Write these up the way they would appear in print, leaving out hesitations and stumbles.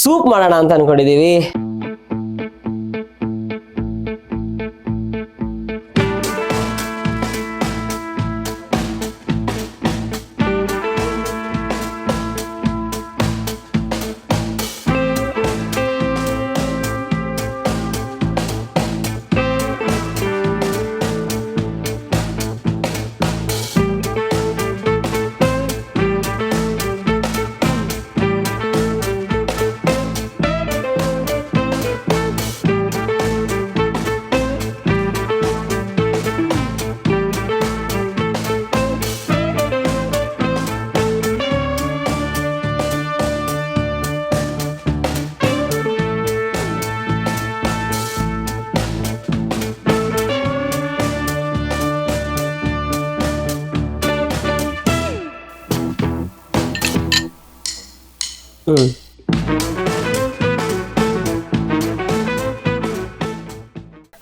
Soup ಮಾಡೋಣ ಅಂತ ಅನ್ಕೊಂಡಿದೀವಿ.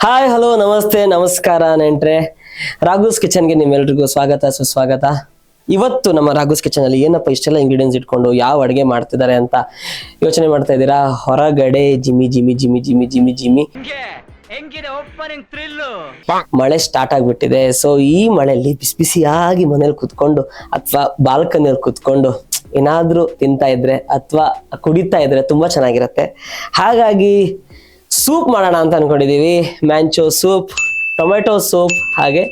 Hi hello ನಮಸ್ತೆ ನಮಸ್ಕಾರ ನೆಂಟ್ರೆ, ರಾಘೂಸ್ ಕಿಚನ್ಗೆ ನಿಮ್ಮೆಲ್ರಿಗೂ ಸ್ವಾಗತ ಸುಸ್ವಾಗತ. ಇವತ್ತು ನಮ್ಮ ರಾಘೂಸ್ ಕಿಚನ್ ಅಲ್ಲಿ ಏನಪ್ಪ ಇಷ್ಟೆಲ್ಲ ಇಂಗ್ರೀಡಿಯೆಂಟ್ಸ್ ಇಟ್ಕೊಂಡು ಯಾವ ಅಡುಗೆ ಮಾಡ್ತಿದ್ದಾರೆ ಅಂತ ಯೋಚನೆ ಮಾಡ್ತಾ ಇದ್ದೀರಾ? ಹೊರಗಡೆ ಜಿಮಿ ಜಿಮಿ ಜಿಮಿ ಜಿಮಿ ಜಿಮಿ ಜಿಮಿ ಮಳೆ ಸ್ಟಾರ್ಟ್ ಆಗ್ಬಿಟ್ಟಿದೆ. ಸೊ ಈ ಮಳೆಯಲ್ಲಿ ಬಿಸಿ ಬಿಸಿಯಾಗಿ ಮನೇಲಿ ಕುತ್ಕೊಂಡು ಅಥವಾ ಬಾಲ್ಕನಿಯಲ್ಲಿ ಕುತ್ಕೊಂಡು ಏನಾದ್ರೂ ತಿಂತಾ ಇದ್ರೆ ಅಥವಾ ಕುಡಿತಾ ಇದ್ರೆ ತುಂಬಾ ಚೆನ್ನಾಗಿರುತ್ತೆ. ಹಾಗಾಗಿ ಸೂಪ್ ಮಾಡೋಣ ಅಂತ ಅನ್ಕೊಂಡಿದೀವಿ. ಮ್ಯಾಂಚೋ ಸೂಪ್, ಟೊಮೆಟೊ ಸೂಪ್, ಹಾಗೆ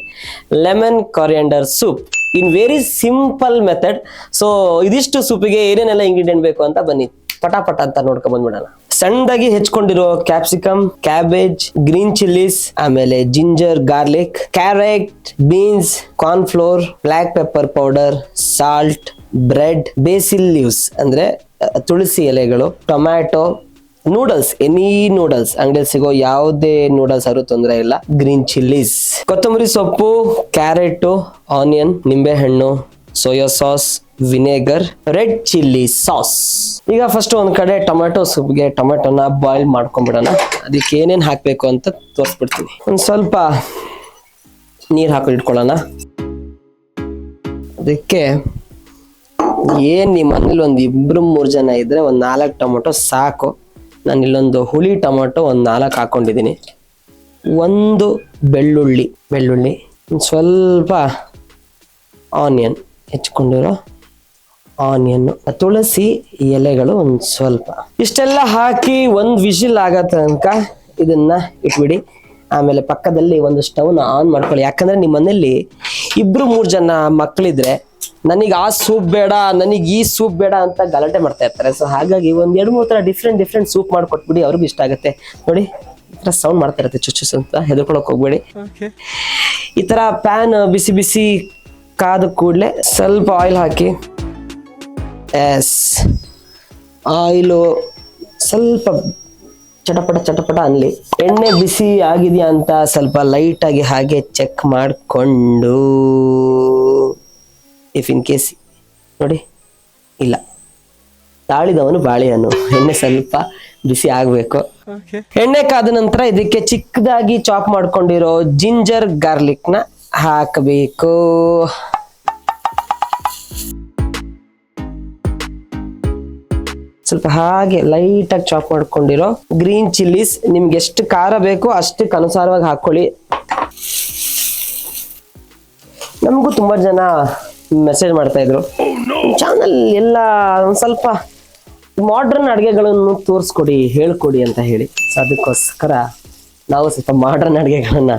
lemon coriander soup in very simple method. So ಇದಿಷ್ಟು ಸೂಪಿಗೆ ಏನೇನೆಲ್ಲ ಇಂಗ್ರೀಡಿಯೆಂಟ್ ಬೇಕು ಅಂತ ಬನ್ನಿ ಪಟಾಪಟ ಅಂತ ನೋಡ್ಕೊಂಡ್ ಬಂದ್ಬಿಡೋಣ. ಸಣ್ಣದಾಗಿ ಹೆಚ್ಕೊಂಡಿರೋ ಕ್ಯಾಪ್ಸಿಕಮ್, ಕ್ಯಾಬೇಜ್, ಗ್ರೀನ್ ಚಿಲ್ಲೀಸ್, ಆಮೇಲೆ ginger garlic, carrot, beans, corn flour, black pepper powder, salt, bread, basil leaves ಅಂದ್ರೆ ತುಳಸಿ ಎಲೆಗಳು, ಟೊಮ್ಯಾಟೊ, ನೂಡಲ್ಸ್, ಎನಿ ನೂಡಲ್ಸ್, ಅಂಗಡಿಯಲ್ಲಿ ಸಿಗೋ ಯಾವುದೇ ನೂಡಲ್ಸ್ ಆದ್ರೂ ತೊಂದರೆ ಇಲ್ಲ, ಗ್ರೀನ್ ಚಿಲ್ಲೀಸ್, ಕೊತ್ತಂಬರಿ ಸೊಪ್ಪು, ಕ್ಯಾರೆಟ್, ಆನಿಯನ್, ನಿಂಬೆಹಣ್ಣು, soya sauce, vinegar, red chilli sauce. ಈಗ ಫಸ್ಟ್ ಒಂದ್ ಕಡೆ ಟೊಮೆಟೊ ಸೂಪ್ಗೆ ಟೊಮೆಟೊನ ಬಾಯ್ಲ್ ಮಾಡ್ಕೊಂಡ್ಬಿಡೋಣ. ಅದಕ್ಕೆ ಏನೇನ್ ಹಾಕ್ಬೇಕು ಅಂತ ತೋರಿಸ್ಬಿಡ್ತೀನಿ. ಒಂದ್ ಸ್ವಲ್ಪ ನೀರ್ ಹಾಕೊಂಡು ಇಟ್ಕೊಳ್ಳೋಣ. ಅದಕ್ಕೆ ಏನ್ ನಿಮ್ಮ ಮನೇಲಿ ಒಂದ್ 2-3 ಜನ ಇದ್ರೆ ಒಂದ್ 4 ಟೊಮೆಟೊ ಸಾಕು. ನಾನು ಇಲ್ಲೊಂದು ಹುಳಿ ಟೊಮೆಟೊ ಒಂದ್ 4 ಹಾಕೊಂಡಿದ್ದೀನಿ. ಒಂದು ಬೆಳ್ಳುಳ್ಳಿ, ಸ್ವಲ್ಪ ಆನಿಯನ್, ಹೆಚ್ಕೊಂಡಿರೋ ಆನಿಯನ್, ತುಳಸಿ ಎಲೆಗಳು ಒಂದ್ ಸ್ವಲ್ಪ. ಇಷ್ಟೆಲ್ಲ ಹಾಕಿ ಒಂದ್ ವಿಷಿಲ್ ಆಗೋ ತನಕ ಇದನ್ನ ಇಟ್ಬಿಡಿ. ಆಮೇಲೆ ಪಕ್ಕದಲ್ಲಿ ಒಂದು ಸ್ಟವ್ನ ಆನ್ ಮಾಡ್ಕೊಳ್ಳಿ. ಯಾಕಂದ್ರೆ ನಿಮ್ಮ ಮನೇಲಿ 2-3 ಜನ ಮಕ್ಕಳಿದ್ರೆ ನನಗೆ ಆ ಸೂಪ್ ಬೇಡ, ನನಗೆ ಈ ಸೂಪ್ ಬೇಡ ಅಂತ ಗಲಾಟೆ ಮಾಡ್ತಾ ಇರ್ತಾರೆ. ಸೊ ಹಾಗಾಗಿ ಒಂದ್ 2-3 ತರ ಡಿಫ್ರೆಂಟ್ ಸೂಪ್ ಮಾಡ್ಕೊಟ್ಬಿಡಿ, ಅವ್ರಿಗೂ ಇಷ್ಟ ಆಗುತ್ತೆ. ನೋಡಿ ಈ ತರ ಸೌಂಡ್ ಮಾಡ್ತಾ ಇರುತ್ತೆ ಚುಚ್ಚುಸ್ ಅಂತ, ಹೆದರ್ಕೊಳಕ್ ಹೋಗ್ಬೇಡಿ. ಈ ತರ ಪ್ಯಾನ್ ಬಿಸಿ ಬಿಸಿ ಕಾದ ಕೂಡ್ಲೆ ಸ್ವಲ್ಪ ಆಯಿಲ್ ಹಾಕಿ, ಆಯಿಲು ಸ್ವಲ್ಪ ಚಟಪಟ ಅನ್ಲಿ. ಎಣ್ಣೆ ಬಿಸಿ ಆಗಿದೆಯಾ ಅಂತ ಸ್ವಲ್ಪ ಲೈಟ್ ಆಗಿ ಹಾಗೆ ಚೆಕ್ ಮಾಡಿಕೊಂಡು, ಇಫ್ ಇನ್ ಕೇಸ್ ನೋಡಿ ಇಲ್ಲ, ತಾಳಿದವನು ಬಾಳೆಹಣ್ಣು. ಎಣ್ಣೆ ಸ್ವಲ್ಪ ಬಿಸಿ ಆಗ್ಬೇಕು. ಎಣ್ಣೆ ಕಾದ ನಂತರ ಇದಕ್ಕೆ ಚಿಕ್ಕದಾಗಿ ಚಾಪ್ ಮಾಡ್ಕೊಂಡಿರೋ ಜಿಂಜರ್ ಗಾರ್ಲಿಕ್ ನ ಹಾಕಬೇಕು. ಸ್ವಲ್ಪ ಹಾಗೆ ಲೈಟ್ ಆಗಿ ಚಾಪ್ ಮಾಡ್ಕೊಂಡಿರೋ ಗ್ರೀನ್ ಚಿಲ್ಲೀಸ್, ನಿಮ್ಗೆ ಎಷ್ಟು ಖಾರ ಬೇಕು ಅಷ್ಟಕ್ಕೆ ಅನುಸಾರವಾಗಿ ಹಾಕೊಳ್ಳಿ. ನಮಗೂ ತುಂಬಾ ಜನ ಮೆಸೇಜ್ ಮಾಡ್ತಾ ಇದ್ರು, ಚಾನಲ್ ಎಲ್ಲ ಒಂದ್ ಸ್ವಲ್ಪ ಮಾಡ್ರನ್ ಅಡುಗೆಗಳನ್ನು ತೋರಿಸ್ಕೊಡಿ, ಹೇಳ್ಕೊಡಿ ಅಂತ ಹೇಳಿ. ಸೊ ಅದಕ್ಕೋಸ್ಕರ ನಾವು ಸ್ವಲ್ಪ ಮಾಡ್ರನ್ ಅಡುಗೆಗಳನ್ನ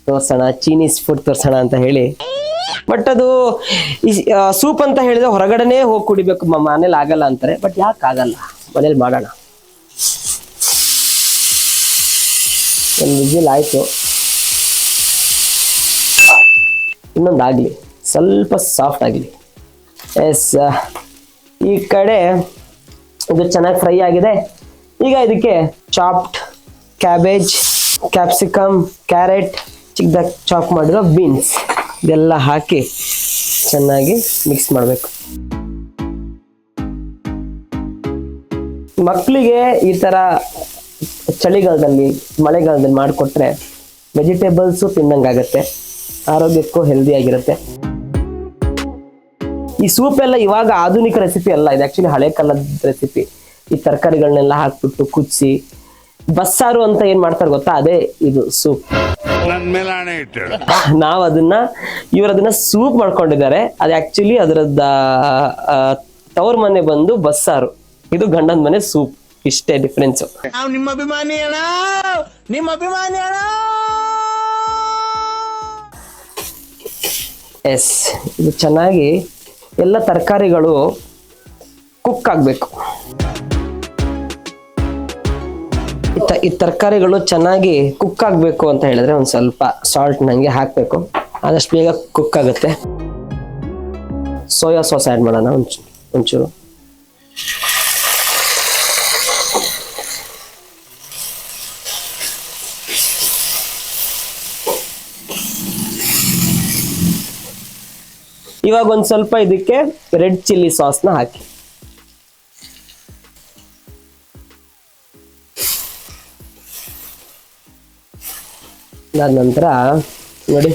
ತೋರ್ಸೋಣ, ಚೀನೀಸ್ ಫುಡ್ ತೋರ್ಸೋಣ ಅಂತ ಹೇಳಿ. ಬಟ್ ಅದು ಸೂಪ್ ಅಂತ ಹೇಳಿದ್ರೆ ಹೊರಗಡೆನೆ ಹೋಗಿ ಕುಡಿಬೇಕು, ಮನೇಲಿ ಆಗಲ್ಲ ಅಂತಾರೆ. ಬಟ್ ಯಾಕೆ ಆಗಲ್ಲ, ಮನೇಲಿ ಮಾಡೋಣ. ಒಂದು ವಿಜಿಲ್ ಆಯ್ತು, ಇನ್ನೊಂದಾಗ್ಲಿ, ಸ್ವಲ್ಪ ಸಾಫ್ಟ್ ಆಗಲಿ. ಎಸ್, ಈ ಕಡೆ ಇದು ಚೆನ್ನಾಗಿ ಫ್ರೈ ಆಗಿದೆ. ಈಗ ಇದಕ್ಕೆ ಚಾಪ್ಡ್ ಕ್ಯಾಬೇಜ್, ಕ್ಯಾಪ್ಸಿಕಮ್, ಕ್ಯಾರೆಟ್, ಚಿಕ್ಕದಾಗಿ ಚಾಪ್ ಮಾಡಿರೋ ಬೀನ್ಸ್ ಇದೆಲ್ಲ ಹಾಕಿ ಚೆನ್ನಾಗಿ ಮಿಕ್ಸ್ ಮಾಡಬೇಕು. ಮಕ್ಕಳಿಗೆ ಈ ತರ ಚಳಿಗಾಲದಲ್ಲಿ, ಮಳೆಗಾಲದಲ್ಲಿ ಮಾಡಿಕೊಟ್ರೆ ವೆಜಿಟೇಬಲ್ಸು ತಿನ್ನಂಗಾಗತ್ತೆ, ಆರೋಗ್ಯಕ್ಕೂ ಹೆಲ್ದಿ ಆಗಿರುತ್ತೆ. ಈ ಸೂಪ್ ಎಲ್ಲ ಇವಾಗ ಆಧುನಿಕ ರೆಸಿಪಿ ಅಲ್ಲ, ಇದು ಆಕ್ಚುಲಿ ಹಳೆ ಕಾಲದ ರೆಸಿಪಿ. ಈ ತರಕಾರಿಗಳನ್ನೆಲ್ಲ ಹಾಕ್ಬಿಟ್ಟು ಕುದಿಸಿ ಬಸ್ಸಾರು ಅಂತ ಏನ್ ಮಾಡ್ತಾರೆ ಗೊತ್ತಾ, ಅದೇ ಇದು ಸೂಪ್. ನಾವ್ ಅದನ್ನ ಸೂಪ್ ಮಾಡ್ಕೊಂಡಿದ್ದಾರೆ. ಅದು ಆಕ್ಚುಲಿ ಅದರದ್ದ ತವ್ರ ಮನೆ ಬಂದು ಬಸ್ಸಾರು, ಇದು ಗಂಡನ ಮನೆ ಸೂಪ್. ಇಷ್ಟೇ ಡಿಫ್ರೆನ್ಸ್. ನಿಮ್ಮ ಅಭಿಮಾನಿ ಅಣ್ಣ, ನಿಮ್ಮ ಅಭಿಮಾನಿ ಅಣ್ಣ. ಎಸ್, ಇದು ಚೆನ್ನಾಗಿ ಎಲ್ಲ ತರಕಾರಿಗಳು ಕುಕ್ ಆಗ್ಬೇಕು. ಈ ತರಕಾರಿಗಳು ಚೆನ್ನಾಗಿ ಕುಕ್ ಆಗ್ಬೇಕು ಅಂತ ಹೇಳಿದ್ರೆ ಒಂದ್ ಸ್ವಲ್ಪ ಸಾಲ್ಟ್ ನಂಗೆ ಹಾಕ್ಬೇಕು, ಆದಷ್ಟು ಬೇಗ ಕುಕ್ ಆಗುತ್ತೆ. ಸೋಯಾ ಸಾಸ್ ಆ್ಯಡ್ ಮಾಡೋಣ ಒಂಚೂರು. ಇವಾಗ ಒಂದ್ ಸ್ವಲ್ಪ ಇದಕ್ಕೆ ರೆಡ್ ಚಿಲ್ಲಿ ಸಾಸ್ನ ಹಾಕಿ. ಅದಾದ ನಂತರ ನೋಡಿ,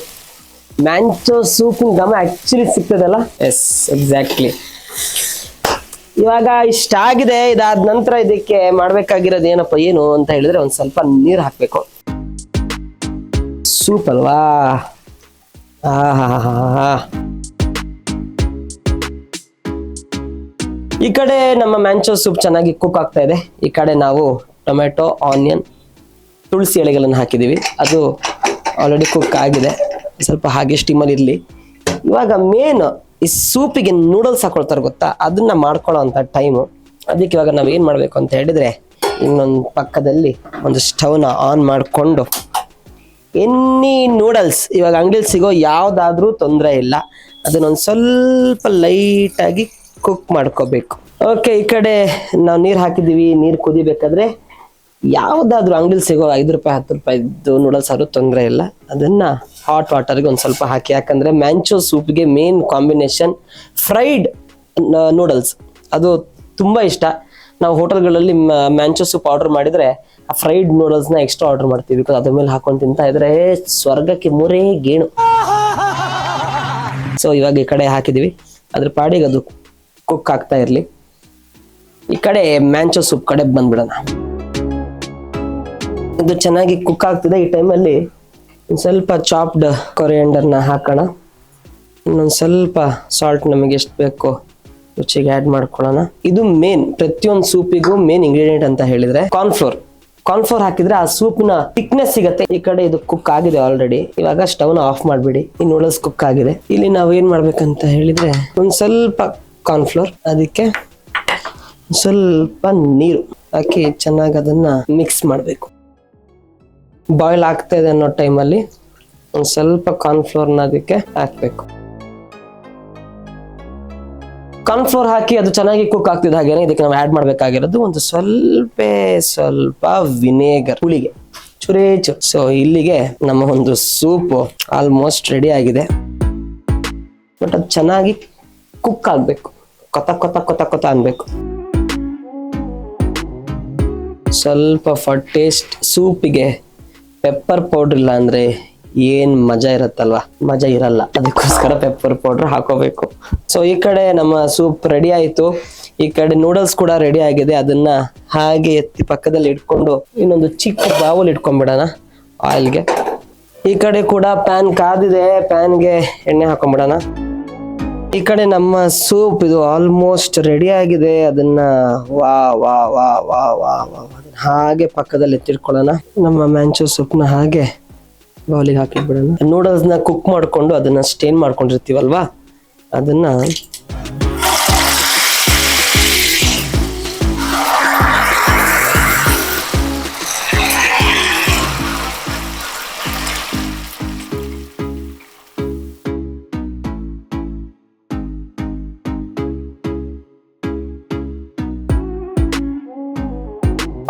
ಮ್ಯಾಂಚೋ ಸೂಪ್ ಘಮ ಆಕ್ಚುಲಿ ಸಿಗ್ತದಲ್ಲ. Yes, exactly. ಇವಾಗ ಇಷ್ಟ ಆಗಿದೆ. ಇದಾದ ನಂತರ ಇದಕ್ಕೆ ಮಾಡ್ಬೇಕಾಗಿರೋದು ಏನು ಅಂತ ಹೇಳಿದ್ರೆ ಒಂದ್ ಸ್ವಲ್ಪ ನೀರು ಹಾಕ್ಬೇಕು. ಸೂಪ್ ಅಲ್ವಾ, ಈ ಕಡೆ ನಮ್ಮ ಮ್ಯಾಂಚೋ ಸೂಪ್ ಚೆನ್ನಾಗಿ ಕುಕ್ ಆಗ್ತಾ ಇದೆ. ಈ ಕಡೆ ನಾವು ಟೊಮೆಟೊ, ಆನಿಯನ್, ತುಳಸಿ ಎಲೆಗಳನ್ನು ಹಾಕಿದೀವಿ. ಅದು ಆಲ್ರೆಡಿ ಕುಕ್ ಆಗಿದೆ, ಸ್ವಲ್ಪ ಹಾಗೆ ಸ್ಟೀಮಲ್ಲಿ ಇರಲಿ. ಇವಾಗ ಮೇನ್ ಈ ಸೂಪಿಗೆ ನೂಡಲ್ಸ್ ಹಾಕೊಳ್ತಾರೆ ಗೊತ್ತಾ, ಅದನ್ನ ಮಾಡ್ಕೊಳ್ಳೋ ಅಂತ ಟೈಮು. ಅದಕ್ಕೆ ಇವಾಗ ನಾವ್ ಏನ್ ಮಾಡ್ಬೇಕು ಅಂತ ಹೇಳಿದ್ರೆ, ಇನ್ನೊಂದು ಪಕ್ಕದಲ್ಲಿ ಒಂದು ಸ್ಟವ್ನ ಆನ್ ಮಾಡಿಕೊಂಡು ಎನ್ನಿ ನೂಡಲ್ಸ್ ಇವಾಗ ಅಂಗಡಿಲಿ ಸಿಗೋ ಯಾವ್ದಾದ್ರೂ ತೊಂದರೆ ಇಲ್ಲ, ಅದನ್ನೊಂದು ಸ್ವಲ್ಪ ಲೈಟಾಗಿ ಕುಕ್ ಮಾಡ್ಕೋಬೇಕು. ಓಕೆ, ಈ ಕಡೆ ನಾವು ನೀರು ಹಾಕಿದ್ದೀವಿ. ನೀರು ಕುದಿಬೇಕಾದ್ರೆ ಯಾವ್ದಾದ್ರು ಅಂಗಡಿಲಿ ಸಿಗೋ 5 ರೂಪಾಯಿ 10 ರೂಪಾಯಿದ್ದು ನೂಡಲ್ಸ್ ಆದ್ರೂ ತೊಂದರೆ ಇಲ್ಲ, ಅದನ್ನ ಹಾಟ್ ವಾಟರ್ಗೆ ಒಂದು ಸ್ವಲ್ಪ ಹಾಕಿ. ಯಾಕಂದ್ರೆ ಮ್ಯಾಂಚೋ ಸೂಪ್ಗೆ ಮೇನ್ ಕಾಂಬಿನೇಷನ್ ಫ್ರೈಡ್ ನೂಡಲ್ಸ್, ಅದು ತುಂಬಾ ಇಷ್ಟ. ನಾವು ಹೋಟೆಲ್ಗಳಲ್ಲಿ ಮ್ಯಾಂಚೋ ಸೂಪ್ ಆರ್ಡರ್ ಮಾಡಿದ್ರೆ ಆ ಫ್ರೈಡ್ ನೂಡಲ್ಸ್ನ ಎಕ್ಸ್ಟ್ರಾ ಆರ್ಡರ್ ಮಾಡ್ತೀವಿ. ಬಿಕಾಸ್ ಅದ್ರ ಮೇಲೆ ಹಾಕೊಂಡು ತಿಂತಾ ಇದ್ರೆ ಸ್ವರ್ಗಕ್ಕೆ ಮೂರೇ ಗೇಣು. ಸೊ ಇವಾಗ ಈ ಕಡೆ ಹಾಕಿದೀವಿ, ಅದ್ರ ಪಾಡಿಗೆ ಅದು ಕುಕ್ ಆಗ್ತಾ ಇರ್ಲಿ. ಈ ಕಡೆ ಮ್ಯಾಂಚೋ ಸೂಪ್ ಕಡೆ ಬಂದ್ಬಿಡೋಣ. ಇದು ಚೆನ್ನಾಗಿ ಕುಕ್ ಆಗ್ತಿದೆ. ಈ ಟೈಮಲ್ಲಿ ಒಂದು ಸ್ವಲ್ಪ ಚಾಪ್ಡ್ ಕೊರಿಯಂಡರ್ನ ಹಾಕೋಣ. ಇನ್ನೊಂದು ಸ್ವಲ್ಪ ಸಾಲ್ಟ್ ನಮಗೆ ಎಷ್ಟು ಬೇಕೋ ರುಚಿಗೆ ಆ್ಯಡ್ ಮಾಡ್ಕೊಳ್ಳೋಣ. ಇದು ಮೇನ್, ಪ್ರತಿಯೊಂದು ಸೂಪಿಗೂ ಮೇನ್ ಇಂಗ್ರೀಡಿಯೆಂಟ್ ಅಂತ ಹೇಳಿದ್ರೆ ಕಾರ್ನ್ಫ್ಲೋರ್ ಹಾಕಿದ್ರೆ ಆ ಸೂಪಿನ ಥಿಕ್ನೆಸ್ ಸಿಗತ್ತೆ. ಈ ಕಡೆ ಇದು ಕುಕ್ ಆಗಿದೆ ಆಲ್ರೆಡಿ. ಇವಾಗ ಸ್ಟವ್ನ ಆಫ್ ಮಾಡಿಬಿಡಿ. ಈ ನೂಡಲ್ಸ್ ಕುಕ್ ಆಗಿದೆ. ಇಲ್ಲಿ ನಾವು ಏನ್ ಮಾಡ್ಬೇಕಂತ ಹೇಳಿದ್ರೆ, ಒಂದು ಸ್ವಲ್ಪ ಕಾರ್ನ್ಫ್ಲೋರ್, ಅದಕ್ಕೆ ಸ್ವಲ್ಪ ನೀರು ಹಾಕಿ ಚೆನ್ನಾಗಿ ಅದನ್ನ ಮಿಕ್ಸ್ ಮಾಡಬೇಕು. ಬಾಯ್ಲ್ ಆಗ್ತಾ ಇದೆ ಅನ್ನೋ ಟೈಮಲ್ಲಿ ಒಂದು ಸ್ವಲ್ಪ ಕಾರ್ನ್ಫ್ಲೋರ್ನ ಅದಕ್ಕೆ ಹಾಕ್ಬೇಕು. ಕಾರ್ನ್ಫ್ಲೋರ್ ಹಾಕಿ ಅದು ಚೆನ್ನಾಗಿ ಕುಕ್ ಆಗ್ತಿದ್ದ ಹಾಗೇನೆ ಇದಕ್ಕೆ ನಾವು ಆ್ಯಡ್ ಮಾಡಬೇಕಾಗಿರೋದು ಒಂದು ಸ್ವಲ್ಪ ವಿನೇಗರ್, ಹುಳಿಗೆ ಚುರೇಚು. ಸೊ ಇಲ್ಲಿಗೆ ನಮ್ಮ ಒಂದು ಸೂಪ್ ಆಲ್ಮೋಸ್ಟ್ ರೆಡಿ ಆಗಿದೆ. ಬಟ್ ಅದು ಚೆನ್ನಾಗಿ ಕುಕ್ ಆಗ್ಬೇಕು, ಕೊತ ಅನ್ಬೇಕು. ಸ್ವಲ್ಪ ಫಾರ್ ಟೇಸ್ಟ್ ಸೂಪಿಗೆ ಪೆಪ್ಪರ್ ಪೌಡರ್ ಇಲ್ಲ ಅಂದ್ರೆ ಏನ್ ಮಜಾ ಇರತ್ತಲ್ವಾ, ಮಜಾ ಇರಲ್ಲ. ಅದಕ್ಕೋಸ್ಕರ ಪೆಪ್ಪರ್ ಪೌಡರ್ ಹಾಕೋಬೇಕು. ಸೊ ಈ ಕಡೆ ನಮ್ಮ ಸೂಪ್ ರೆಡಿ ಆಯ್ತು. ಈ ಕಡೆ ನೂಡಲ್ಸ್ ಕೂಡ ರೆಡಿ ಆಗಿದೆ. ಅದನ್ನ ಹಾಗೆ ಎತ್ತಿ ಪಕ್ಕದಲ್ಲಿ ಇಟ್ಕೊಂಡು ಇನ್ನೊಂದು ಚಿಕ್ಕ ಬೌಲ್ ಇಟ್ಕೊಂಡ್ಬಿಡೋಣ ಆಯಿಲ್ಗೆ. ಈ ಕಡೆ ಕೂಡ ಪ್ಯಾನ್ ಕಾದಿದೆ, ಪ್ಯಾನ್ಗೆ ಎಣ್ಣೆ ಹಾಕೊಂಡ್ಬಿಡೋಣ. ಈ ಕಡೆ ನಮ್ಮ ಸೂಪ್ ಇದು ಆಲ್ಮೋಸ್ಟ್ ರೆಡಿ ಆಗಿದೆ. ಅದನ್ನ ಹಾಗೆ ಪಕ್ಕದಲ್ಲಿ ಎತ್ತಿಟ್ಕೊಳ್ಳೋಣ. ನಮ್ಮ ಮ್ಯಾಂಚೋ ಸೂಪ್ನ ಹಾಗೆ ಬೌಲಿಗೆ ಹಾಕಿಬಿಡೋಣ. ನೂಡಲ್ಸ್ನ ಕುಕ್ ಮಾಡ್ಕೊಂಡು ಅದನ್ನ ಸ್ಟೇನ್ ಮಾಡ್ಕೊಂಡಿರ್ತೀವಲ್ವಾ, ಅದನ್ನ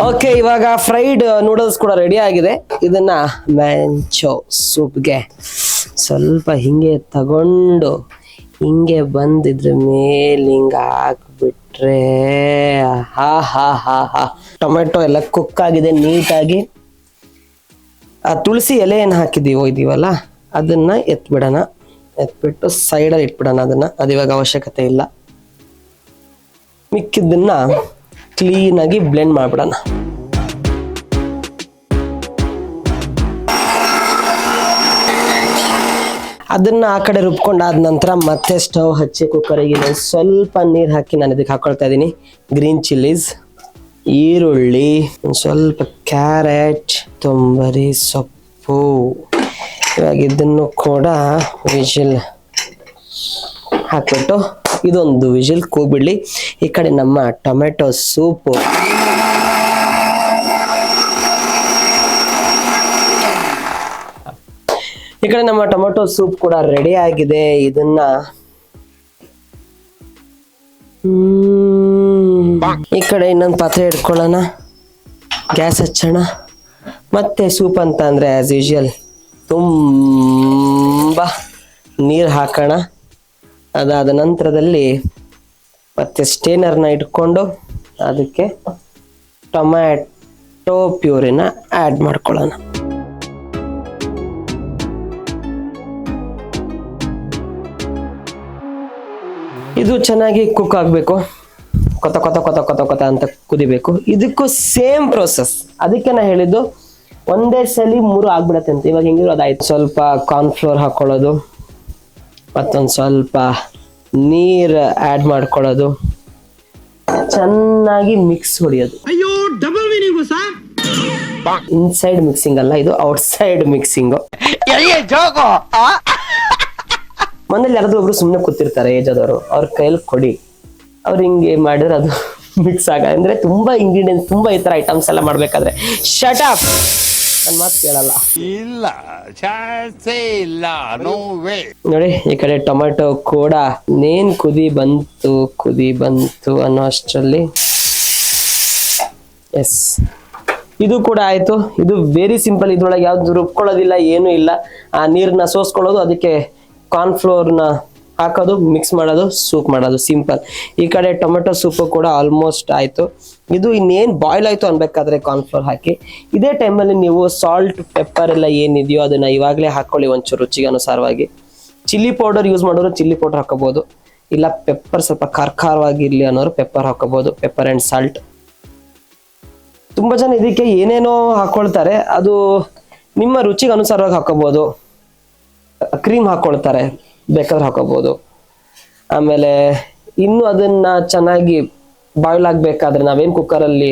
ಓಕೆ, ಇವಾಗ ಫ್ರೈಡ್ ನೂಡಲ್ಸ್ ಕೂಡ ರೆಡಿ ಆಗಿದೆ. ಇದನ್ನ ಮ್ಯಾಂಚೋ ಸೂಪ್ಗೆ ಸ್ವಲ್ಪ ಹಿಂಗೆ ತಗೊಂಡು ಹಿಂಗೆ ಬಂದಿದ್ರ ಮೇಲೆ ಹಿಂಗೆ ಹಾಕ್ಬಿಟ್ರೆ ಹಾ. ಟೊಮೆಟೊ ಎಲ್ಲ ಕುಕ್ ಆಗಿದೆ ನೀಟಾಗಿ. ಆ ತುಳಸಿ ಎಲೆ ಏನು ಇದೀವಲ್ಲ ಅದನ್ನ ಎತ್ಬಿಡೋಣ. ಎತ್ಬಿಟ್ಟು ಸೈಡಲ್ಲಿ ಇಟ್ಬಿಡೋಣ. ಅದನ್ನ ಇವಾಗ ಅವಶ್ಯಕತೆ ಇಲ್ಲ. ಮಿಕ್ಕಿದ್ದನ್ನ ಕ್ಲೀನಾಗಿ ಬ್ಲೆಂಡ್ ಮಾಡ್ಬಿಡೋಣ. ಅದನ್ನ ಆ ಕಡೆ ರುಬ್ಕೊಂಡಾದ ನಂತರ ಮತ್ತೆ ಸ್ಟವ್ ಹಚ್ಚಿ ಕುಕ್ಕರಿಗೆ ಸ್ವಲ್ಪ ನೀರು ಹಾಕಿ ನಾನು ಇದಕ್ಕೆ ಹಾಕೊಳ್ತಾ ಇದ್ದೀನಿ ಗ್ರೀನ್ ಚಿಲ್ಲೀಸ್, ಈರುಳ್ಳಿ, ಸ್ವಲ್ಪ ಕ್ಯಾರೆಟ್, ತೊಂಬರಿ ಸೊಪ್ಪು. ಇವಾಗ ಇದನ್ನು ಕೂಡ ವಿಜಿಲ್ ಹಾಕ್ಬಿಟ್ಟು ಇದೊಂದು ವಿಜಿಲ್ ಕೂಗ್ಬಿಡ್ಲಿ. ಈ ಕಡೆ ನಮ್ಮ ಟೊಮೆಟೊ ಸೂಪು ಕೂಡ ರೆಡಿ ಆಗಿದೆ. ಇದನ್ನ ಈ ಕಡೆ ಇನ್ನೊಂದು ಪಾತ್ರೆ ಇಟ್ಕೊಳ್ಳೋಣ, ಗ್ಯಾಸ್ ಹಚ್ಚೋಣ. ಮತ್ತೆ ಸೂಪ್ ಅಂತ ಅಂದ್ರೆ ಆಸ್ ಯೂಶುವಲ್ ತುಂಬ ನೀರು ಹಾಕೋಣ. ಅದಾದ ನಂತರದಲ್ಲಿ ಮತ್ತೆ ಸ್ಟೇನರ್ನ ಇಟ್ಕೊಂಡು ಅದಕ್ಕೆ ಟೊಮ್ಯಾಟೊ ಪ್ಯೂರಿನ ಆ್ಯಡ್ ಮಾಡ್ಕೊಳ್ಳೋಣ. ಇದು ಚೆನ್ನಾಗಿ ಕುಕ್ ಆಗಬೇಕು, ಕೊತ ಕೊತ ಕೊತ ಕೊತ ಕೊತ ಅಂತ ಕುದಿಬೇಕು. ಇದಕ್ಕೂ ಸೇಮ್ ಪ್ರೋಸೆಸ್. ಅದಕ್ಕೆ ನಾ ಹೇಳಿದ್ದು ಒಂದೇ ಸಲ 3 ಆಗ್ಬಿಡತ್ತೆ ಅಂತ. ಇವಾಗ ಹೆಂಗಿರೋದಾಯ್ತು, ಸ್ವಲ್ಪ ಕಾರ್ನ್ಫ್ಲೋರ್ ಹಾಕೊಳ್ಳೋದು, ಮತ್ತೊಂದು ಸ್ವಲ್ಪ ನೀರು ಆ್ಯಡ್ ಮಾಡ್ಕೊಳ್ಳೋದು, ಚೆನ್ನಾಗಿ ಮಿಕ್ಸ್ ಹೊಡಿಯೋದು. ಅಯ್ಯೋ double meaning sir. Inside mixing ಅಲ್ಲ, ಇದು ಔಟ್ಸೈಡ್ ಮಿಕ್ಸಿಂಗು. ಮನೇಲಿ ಯಾರಾದ್ರೂ ಒಬ್ರು ಸುಮ್ಮನೆ ಕೂತಿರ್ತಾರೆ ಏಜ್ ಆದವರು, ಅವ್ರ ಕೈಯಲ್ಲಿ ಕೊಡಿ, ಅವ್ರು ಹಿಂಗೆ ಮಾಡಿದ್ರೆ ಅದು ಮಿಕ್ಸ್ ಅಂದ್ರೆ ತುಂಬಾ ಇಂಗ್ರೀಡಿಯೆಂಟ್ಸ್, ತುಂಬಾ ಈ ತರ ಐಟಮ್ಸ್ ಎಲ್ಲ ಮಾಡ್ಬೇಕಾದ್ರೆ ಶಟ್ ಅಪ್ ನನ್ನ ಮಾತು ಕೇಳಲ್ಲ. ಇಲ್ಲ ಚಾನ್ಸೇ ಇಲ್ಲ, ನೋ ವೇ. ನೋಡಿ ಈ ಕಡೆ ಟೊಮೆಟೊ ಕೂಡ ನೇನ್ ಕುದಿ ಬಂತು ಅನ್ನೋ ಅಷ್ಟರಲ್ಲಿ ಎಸ್ ಇದು ಕೂಡ ಆಯ್ತು. ಇದು ವೆರಿ ಸಿಂಪಲ್. ಇದ್ರೊಳಗೆ ಯಾವ್ದು ರುಬ್ಕೊಳ್ಳೋದಿಲ್ಲ, ಏನೂ ಇಲ್ಲ. ಆ ನೀರನ್ನ ಸೋಸ್ಕೊಳ್ಳೋದು, ಅದಕ್ಕೆ ಕಾರ್ನ್ಫ್ಲೋರ್ನ ಹಾಕೋದು, ಮಿಕ್ಸ್ ಮಾಡೋದು, ಸೂಪ್ ಮಾಡೋದು, ಸಿಂಪಲ್. ಈ ಕಡೆ ಟೊಮೆಟೊ ಸೂಪು ಕೂಡ ಆಲ್ಮೋಸ್ಟ್ ಆಯ್ತು. ಇದು ಇನ್ನೇನು ಬಾಯ್ಲ್ ಆಯ್ತು ಅನ್ಬೇಕಾದ್ರೆ ಕಾರ್ನ್ಫ್ಲೋರ್ ಹಾಕಿ. ಇದೇ ಟೈಮಲ್ಲಿ ನೀವು ಸಾಲ್ಟ್ ಪೆಪ್ಪರ್ ಎಲ್ಲ ಏನಿದೆಯೋ ಅದನ್ನ ಇವಾಗಲೇ ಹಾಕೊಳ್ಳಿ, ಒಂಚೂರು ರುಚಿಗೆ ಅನುಸಾರವಾಗಿ. ಚಿಲ್ಲಿ ಪೌಡರ್ ಯೂಸ್ ಮಾಡೋರು ಚಿಲ್ಲಿ ಪೌಡರ್ ಹಾಕೋಬಹುದು, ಇಲ್ಲ ಪೆಪ್ಪರ್ ಸ್ವಲ್ಪ ಖಾರವಾಗಿರ್ಲಿ ಅನ್ನೋರು ಪೆಪ್ಪರ್ ಹಾಕೋಬಹುದು, ಪೆಪ್ಪರ್ ಅಂಡ್ ಸಾಲ್ಟ್. ತುಂಬಾ ಜನ ಇದಕ್ಕೆ ಏನೇನೋ ಹಾಕೊಳ್ತಾರೆ, ಅದು ನಿಮ್ಮ ರುಚಿಗೆ ಅನುಸಾರವಾಗಿ ಹಾಕೋಬಹುದು. ಕ್ರೀಮ್ ಹಾಕೊಳ್ತಾರೆ, ಬೇಕಾದ್ರೆ ಹಾಕೋಬಹುದು. ಆಮೇಲೆ ಇನ್ನು ಅದನ್ನ ಚೆನ್ನಾಗಿ ಬಾಯ್ಲ್ ಆಗ್ಬೇಕಾದ್ರೆ ನಾವೇನ್ ಕುಕ್ಕರಲ್ಲಿ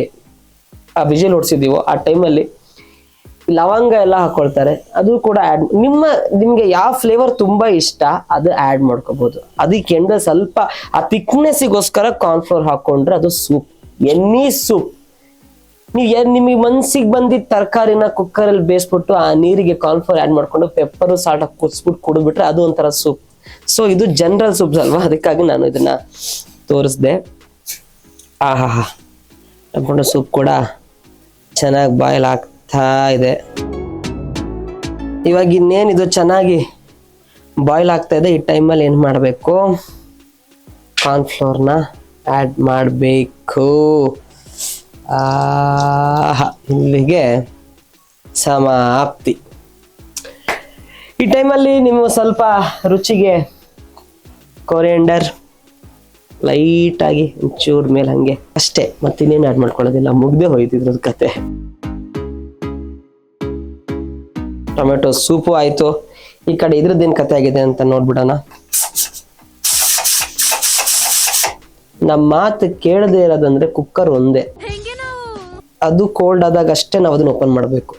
ಆ ವಿಜಿಲ್ ಹೊಡ್ಸಿದೀವೋ ಆ ಟೈಮಲ್ಲಿ ಲವಂಗ ಎಲ್ಲ ಹಾಕೊಳ್ತಾರೆ, ಅದು ಕೂಡ ನಿಮ್ಗೆ ಯಾವ ಫ್ಲೇವರ್ ತುಂಬಾ ಇಷ್ಟ ಅದು ಆಡ್ ಮಾಡ್ಕೋಬಹುದು. ಅದಕ್ಕೆ ಸ್ವಲ್ಪ ಆ ಥಿಕ್ನೆಸ್ಸಿಗೋಸ್ಕರ ಕಾರ್ನ್ಫ್ಲೋರ್ ಹಾಕೊಂಡ್ರೆ ಅದು ಸೂಪ್, ಎನಿ ಸೂಪ್. ನಿಮಗೆ ಮನ್ಸಿಗೆ ಬಂದಿದ್ದ ತರಕಾರಿನ ಕುಕ್ಕರಲ್ಲಿ ಬೇಯಿಸ್ಬಿಟ್ಟು ಆ ನೀರಿಗೆ ಕಾರ್ನ್ಫ್ಲೋರ್ ಆ್ಯಡ್ ಮಾಡ್ಕೊಂಡು ಪೆಪ್ಪರು ಸಾಲ್ಟ್ ಹಾಕಿ ಕುದಿಸ್ಬಿಟ್ಟು ಕುಡಿದ್ಬಿಟ್ರೆ ಅದು ಒಂಥರ ಸೂಪ್. ಸೊ ಇದು ಜನರಲ್ ಸೂಪ್ಸ್ ಅಲ್ವಾ, ಅದಕ್ಕಾಗಿ ನಾನು ಇದನ್ನ ತೋರಿಸ್ದೆ. ಟೊಮೆಟೊ ಸೂಪ್ ಕೂಡ ಚೆನ್ನಾಗಿ ಬಾಯ್ಲ್ ಆಗ್ತಾ ಇದೆ. ಇವಾಗ ಇನ್ನೇನು ಇದು ಚೆನ್ನಾಗಿ ಬಾಯ್ಲ್ ಆಗ್ತಾ ಇದೆ, ಈ ಟೈಮಲ್ಲಿ ಏನು ಮಾಡಬೇಕು, ಕಾರ್ನ್ಫ್ಲೋರ್ನ ಆ್ಯಡ್ ಮಾಡಬೇಕು. ಇಲ್ಲಿಗೆ ಸಮಾಪ್ತಿ. ಈ ಟೈಮಲ್ಲಿ ನೀವು ಸ್ವಲ್ಪ ರುಚಿಗೆ ಕೊರಿಯಂಡರ್ ಲೈಟ್ ಆಗಿ ಒಂಚೂರ್ ಮೇಲೆ ಹಂಗೆ ಅಷ್ಟೇ, ಮತ್ತಿನ್ನೇನು ಆ್ಯಡ್ ಮಾಡ್ಕೊಳ್ಳೋದಿಲ್ಲ, ಮುಗ್ದೇ ಹೋಯ್ತಿದ್ರದ್ದು ಕತೆ. ಟೊಮೆಟೊ ಸೂಪು ಆಯ್ತು. ಈ ಕಡೆ ಇದ್ರದ್ದೇನು ಕತೆ ಆಗಿದೆ ಅಂತ ನೋಡ್ಬಿಡೋಣ. ನಮ್ಮ ಮಾತು ಕೇಳದೆ ಇರೋದಂದ್ರೆ ಕುಕ್ಕರ್ ಒಂದೇ, ಅದು ಕೋಲ್ಡ್ ಆದಾಗ ಅಷ್ಟೇ ನಾವು ಅದನ್ನ ಓಪನ್ ಮಾಡಬೇಕು,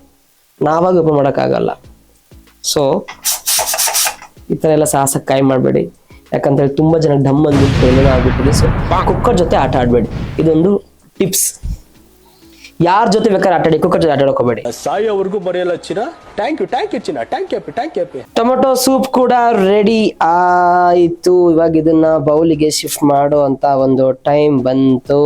ನಾವಾಗ ಓಪನ್ ಮಾಡೋಕ್ಕಾಗಲ್ಲ. ಸೊ ಈ ಥರ ಎಲ್ಲ ಸಾಹಸ ಕಾಯಿ ಮಾಡಬೇಡಿ, ಯಾಕಂತೇಳಿ ತುಂಬಾ ಜನ ಡಮ್ ಅಂದ್ಬಿಟ್ಟು ಏನೇನೋ ಆಗ್ಬಿಟ್ಟಿದೆ. ಸೊ ಕುಕ್ಕರ್ ಜೊತೆ ಆಟ ಆಡಬೇಡಿ, ಇದೊಂದು ಟಿಪ್ಸ್. ಯಾರ ಜೊತೆ ಬೇಕಾದ್ರೆ ಆಟಾಡಿ, ಕುಕ್ಕರ್ ಜೊತೆ ಆಟ ಆಡೋಕೋಬೇಡಿ. ಸಾಯೋವರೆಗೂ ಬರೆಯಲ್ಲ ಚಿನ್ನ. ಥ್ಯಾಂಕ್ ಯು ಚಿನ್ನ, ಥ್ಯಾಂಕ್ ಯು. ಟೊಮೆಟೊ ಸೂಪ್ ಕೂಡ ರೆಡಿ ಆಯಿತು. ಇವಾಗ ಇದನ್ನ ಬೌಲಿಗೆ ಶಿಫ್ಟ್ ಮಾಡೋ ಅಂತ ಒಂದು ಟೈಮ್ ಬಂತು.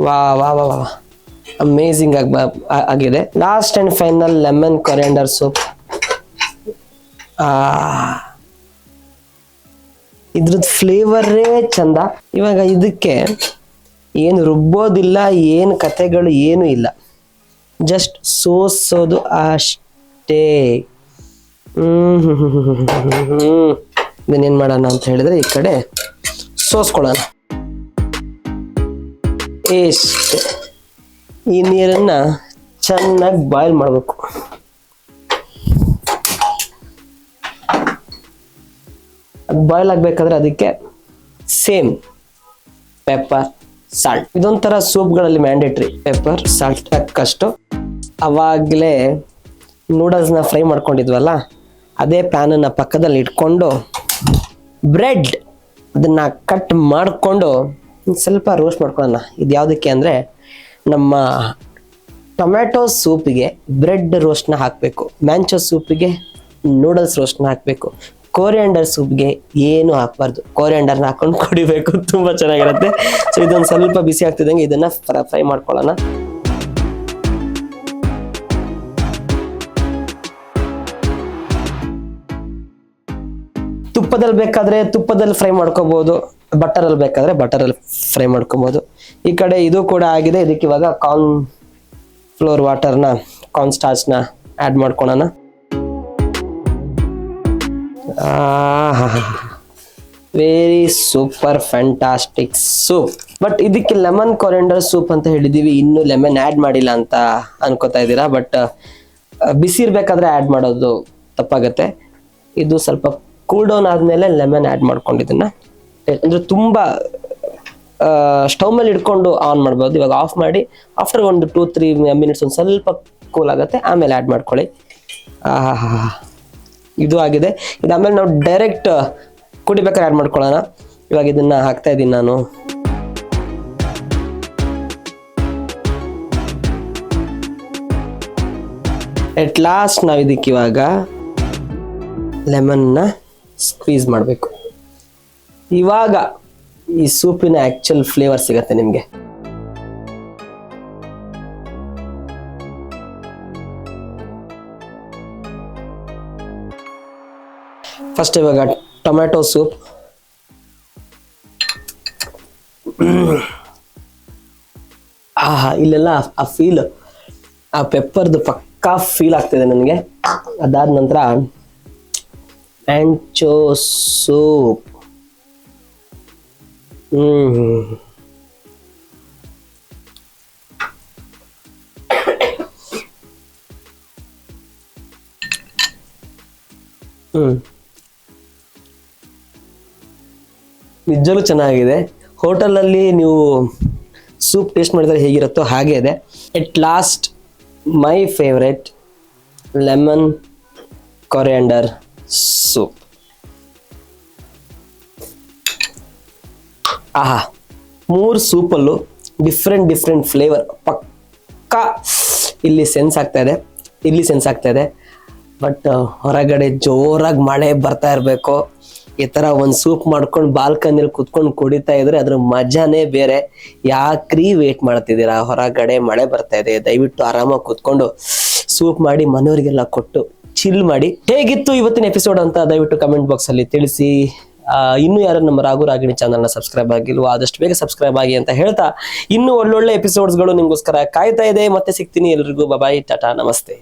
ವಾ ವಾ ವಾ ವಾ ಅಮೇಝಿಂಗ್ ಆಗಿದೆ. Last and final lemon coriander soup. ಇದ್ರದ್ದು ಫ್ಲೇವರೇ ಚಂದ. ಇವಾಗ ಇದಕ್ಕೆ ಏನು ರುಬ್ಬೋದಿಲ್ಲ, ಏನು ಕತೆಗಳು ಏನು ಇಲ್ಲ, ಜಸ್ಟ್ ಸೋಸೋದು ಅಷ್ಟೇ. ಇದನ್ನೇನ್ ಮಾಡೋಣ ಅಂತ ಹೇಳಿದ್ರೆ ಈ ಕಡೆ ಸೋಸ್ಕೊಳ್ಳೋಣ. ಇಷ್ಟೇ. ಈ ನೀರನ್ನ ಚೆನ್ನಾಗಿ ಬಾಯ್ಲ್ ಮಾಡಬೇಕು. ಬಾಯ್ಲ್ ಆಗ್ಬೇಕಾದ್ರೆ ಅದಕ್ಕೆ ಸೇಮ್ ಪೆಪ್ಪರ್, ಸಾಲ್ಟ್. ಇದೊಂಥರ ಸೂಪ್ಗಳಲ್ಲಿ ಮ್ಯಾಂಡೇಟ್ರಿ, ಪೆಪ್ಪರ್ ಸಾಲ್ಟ್ ಹಾಕಷ್ಟು. ಅವಾಗಲೇ ನೂಡಲ್ಸ್ನ ಫ್ರೈ ಮಾಡ್ಕೊಂಡಿದ್ವಲ್ಲ, ಅದೇ ಪ್ಯಾನನ್ನು ಪಕ್ಕದಲ್ಲಿ ಇಟ್ಕೊಂಡು ಬ್ರೆಡ್ ಅದನ್ನ ಕಟ್ ಮಾಡಿಕೊಂಡು ಸ್ವಲ್ಪ ರೋಸ್ಟ್ ಮಾಡ್ಕೊಳ್ಳೋಣ. ಇದು ಯಾವುದಕ್ಕೆ ಅಂದರೆ ನಮ್ಮ ಟೊಮ್ಯಾಟೊ ಸೂಪಿಗೆ ಬ್ರೆಡ್ ರೋಸ್ಟ್ನ ಹಾಕಬೇಕು, ಮ್ಯಾಂಚೋ ಸೂಪಿಗೆ ನೂಡಲ್ಸ್ ರೋಸ್ಟ್ನ ಹಾಕಬೇಕು, ಕೋರಿಯಾಂಡರ್ ಸೂಪ್ಗೆ ಏನು ಹಾಕಬಾರ್ದು, ಕೋರಿಯಾಂಡರ್ನ ಹಾಕೊಂಡು ಕುಡಿಬೇಕು, ತುಂಬ ಚೆನ್ನಾಗಿರುತ್ತೆ. ಸೊ ಇದೊಂದು ಸ್ವಲ್ಪ ಬಿಸಿ ಆಗ್ತಿದ್ದಂಗೆ ಇದನ್ನ ಫ್ರೈ ಮಾಡ್ಕೊಳ್ಳೋಣ. ತುಪ್ಪದಲ್ಲಿ ಬೇಕಾದ್ರೆ ತುಪ್ಪದಲ್ಲಿ ಫ್ರೈ ಮಾಡ್ಕೋಬಹುದು, ಬಟರಲ್ಲಿ ಬೇಕಾದ್ರೆ ಬಟರಲ್ಲಿ ಫ್ರೈ ಮಾಡ್ಕೋಬಹುದು. ಈ ಕಡೆ ಇದು ಕೂಡ ಆಗಿದೆ. ಇದಕ್ಕೆ ಇವಾಗ ಕಾರ್ನ್ ಫ್ಲೋರ್ ವಾಟರ್ನ, ಕಾರ್ನ್ ಸ್ಟಾರ್ಚ್ನ ಆ್ಯಡ್ ಮಾಡ್ಕೊಳ್ಳೋಣ. Very super fantastic soup. But ಇದಕ್ಕೆ ಲೆಮನ್ ಕೊರಿಯಾಂಡರ್ ಸೂಪ್ ಅಂತ ಹೇಳಿದೀವಿ, ಇನ್ನು ಲೆಮನ್ ಆ್ಯಡ್ ಮಾಡಿಲ್ಲ ಅಂತ ಅನ್ಕೋತಾ ಇದ್ದೀರಾ. ಬಟ್ ಬಿಸಿ ಇರ್ಬೇಕಾದ್ರೆ ಆ್ಯಡ್ ಮಾಡೋದು ತಪ್ಪಾಗತ್ತೆ. ಇದು ಸ್ವಲ್ಪ ಕೂಲ್ ಡೌನ್ ಆದ್ಮೇಲೆ ಲೆಮನ್ ಆ್ಯಡ್ ಮಾಡ್ಕೊಂಡಿದ್ದನ್ನ, ಅಂದ್ರೆ ತುಂಬಾ ಸ್ಟವ್ ಮೇಲೆ ಇಟ್ಕೊಂಡು ಆನ್ ಮಾಡ್ಬೋದು. ಇವಾಗ ಆಫ್ ಮಾಡಿ ಆಫ್ಟರ್ ಒಂದು 2-3 ಮಿನಿಟ್ಸ್ ಒಂದು ಸ್ವಲ್ಪ ಕೂಲ್ ಆಗುತ್ತೆ, ಆಮೇಲೆ ಆ್ಯಡ್ ಮಾಡ್ಕೊಳ್ಳಿ. ಇದು ಆಗಿದೆ. ಇದಾದ್ಮೇಲೆ ನಾವು ಡೈರೆಕ್ಟ್ ಕುಡಿಬೇಕಾದ್ರೆ ಆ್ಯಡ್ ಮಾಡ್ಕೊಳ್ಳೋಣ. ಇವಾಗ ಇದನ್ನ ಹಾಕ್ತಾ ಇದ್ದೀನಿ ನಾನು. ಎಟ್ ಲಾಸ್ಟ್ ನಾವು ಇದಕ್ಕೆ ಇವಾಗ ಲೆಮನ್ನ ಸ್ಕ್ವೀಸ್ ಮಾಡಬೇಕು. ಇವಾಗ ಈ ಸೂಪಿನ ಆಕ್ಚುಲ್ ಫ್ಲೇವರ್ ಸಿಗತ್ತೆ ನಿಮಗೆ. ಫಸ್ಟ್ ಇವಾಗ ಟೊಮ್ಯಾಟೊ ಸೂಪ್, ಇಲ್ಲೆಲ್ಲ ಆ ಫೀಲ್, ಆ ಪೆಪ್ಪರ್ದು ಪಕ್ಕಾ ಫೀಲ್ ಆಗ್ತಿದೆ ನನಗೆ. ಅದಾದ ನಂತರ ಮ್ಯಾಂಚೋ ಸೂಪ್. ನಿಜವೂ ಚೆನ್ನಾಗಿದೆ. ಹೋಟೆಲಲ್ಲಿ ನೀವು ಸೂಪ್ ಟೇಸ್ಟ್ ಮಾಡಿದ್ರೆ ಹೇಗಿರುತ್ತೋ ಹಾಗೆ ಇದೆ. ಎಟ್ last my favourite lemon coriander soup. ಆಹಾ, 3 ಸೂಪಲ್ಲೂ ಡಿಫ್ರೆಂಟ್ ಫ್ಲೇವರ್ ಪಕ್ಕಾ ಇಲ್ಲಿ ಸೆನ್ಸ್ ಆಗ್ತಾ ಇದೆ. ಬಟ್ ಹೊರಗಡೆ ಜೋರಾಗಿ ಮಳೆ ಬರ್ತಾ ಇರಬೇಕು. ಈ ಥರ ಒಂದು ಸೂಪ್ ಮಾಡ್ಕೊಂಡು ಬಾಲ್ಕನಿಯಲ್ಲಿ ಕುತ್ಕೊಂಡು ಕುಡಿತಾ ಇದ್ರೆ ಅದ್ರ ಮಜಾನೇ ಬೇರೆ. ಯಾಕ್ರಿ ವೇಟ್ ಮಾಡ್ತಿದ್ದೀರಾ? ಹೊರಗಡೆ ಮಳೆ ಬರ್ತಾ ಇದೆ, ದಯವಿಟ್ಟು ಆರಾಮಾಗಿ ಕುತ್ಕೊಂಡು ಸೂಪ್ ಮಾಡಿ ಮನೆಯವರಿಗೆಲ್ಲ ಕೊಟ್ಟು ಚಿಲ್ ಮಾಡಿ. ಹೇಗಿತ್ತು ಇವತ್ತಿನ ಎಪಿಸೋಡ್ ಅಂತ ದಯವಿಟ್ಟು ಕಮೆಂಟ್ ಬಾಕ್ಸ್ ಅಲ್ಲಿ ತಿಳಿಸಿ. ಇನ್ನು ಯಾರು ನಮ್ಮ ರಾಘು ರಾಗಿಣಿ ಚಾನಲ್ನ ಸಬ್ಸ್ಕ್ರೈಬ್ ಆಗಿಲ್ವೋ ಆದಷ್ಟು ಬೇಗ ಸಬ್ಸ್ಕ್ರೈಬ್ ಆಗಿ ಅಂತ ಹೇಳ್ತಾ, ಇನ್ನೂ ಒಳ್ಳೊಳ್ಳೆ ಎಪಿಸೋಡ್ಸ್ಗಳು ನಿಮ್ಗೋಸ್ಕರ ಕಾಯ್ತಾ ಇದೆ. ಮತ್ತೆ ಸಿಗ್ತೀನಿ. ಎಲ್ರಿಗೂ ಬಾಯ್, ಟಾಟಾ, ನಮಸ್ತೆ.